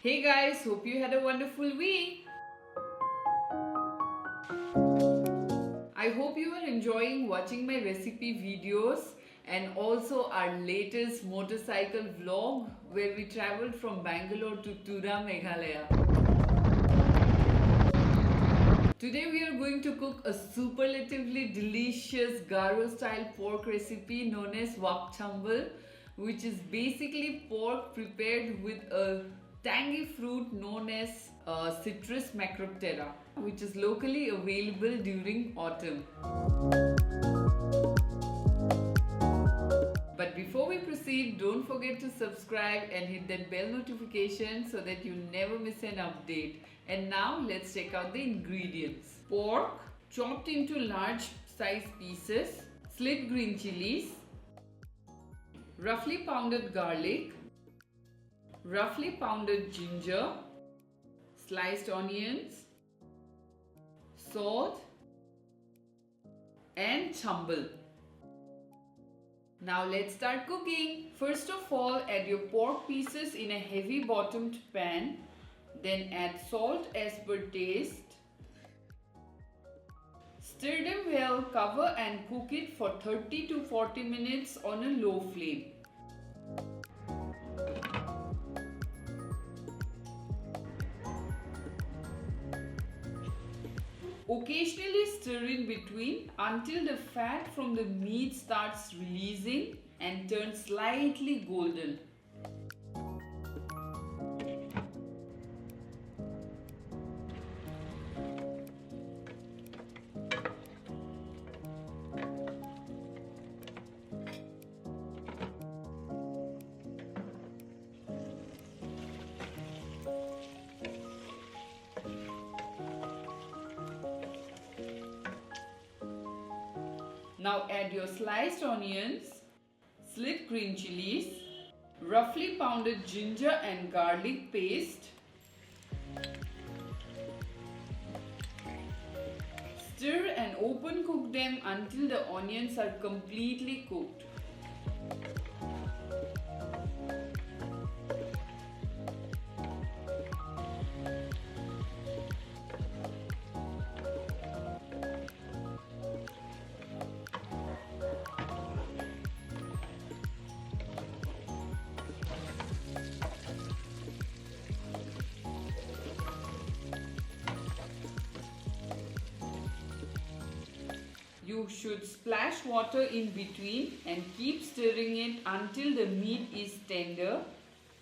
Hey guys, hope you had a wonderful week. I hope you are enjoying watching my recipe videos and also our latest motorcycle vlog where we traveled from Bangalore to Tura, Meghalaya. Today we are going to cook a superlatively delicious Garo style pork recipe known as Wak Chambil, which is basically pork prepared with a tangy fruit known as citrus Macroptera, which is locally available during autumn. But before we proceed, don't forget to subscribe and hit that bell notification so that you never miss an update. And now let's check out the ingredients. Pork chopped into large size pieces, slit green chilies, roughly pounded garlic, roughly pounded ginger, sliced onions, salt and chambal. Now let's start cooking. First of all, add your pork pieces in a heavy bottomed pan. Then add salt as per taste. Stir them well, cover and cook it for 30 to 40 minutes on a low flame. Occasionally stir in between until the fat from the meat starts releasing and turns slightly golden. Now add your sliced onions, slit green chilies, roughly pounded ginger and garlic paste. Stir and open cook them until the onions are completely cooked. You should splash water in between and keep stirring it until the meat is tender.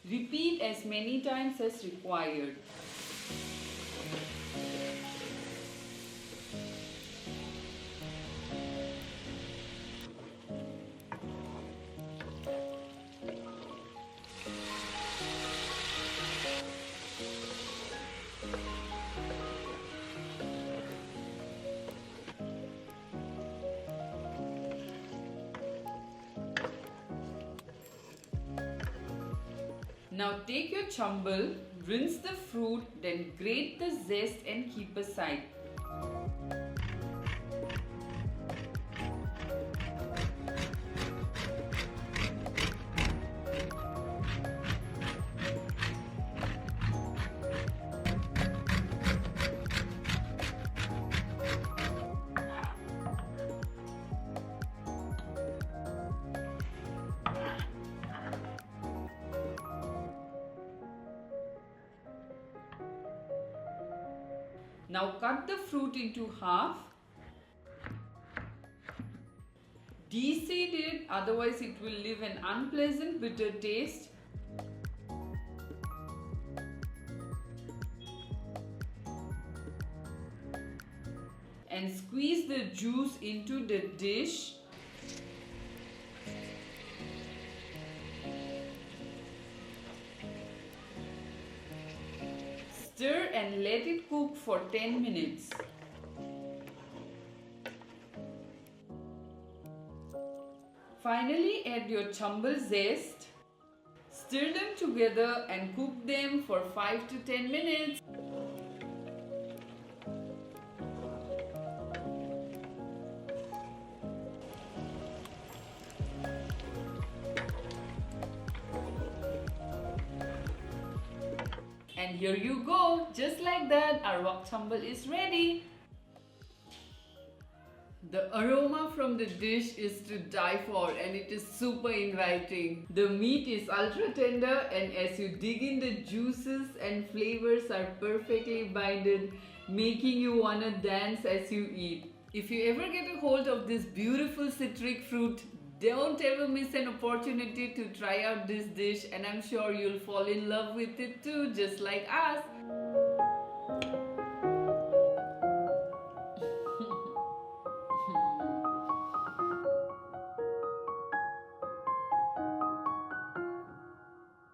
Repeat as many times as required. Now take your chambal, rinse the fruit, then grate the zest and keep aside. Now cut the fruit into half. De-seed it, otherwise it will leave an unpleasant bitter taste. And squeeze the juice into the dish. Stir and let it cook for 10 minutes. Finally, add your chambal zest. Stir them together and cook them for 5 to 10 minutes. And here you go, just like that, our Wak Chambil is ready. The aroma from the dish is to die for and it is super inviting. The meat is ultra tender and as you dig in, the juices and flavors are perfectly binded, making you wanna dance as you eat. If you ever get a hold of this beautiful citric fruit, don't ever miss an opportunity to try out this dish, and I'm sure you'll fall in love with it too, just like us.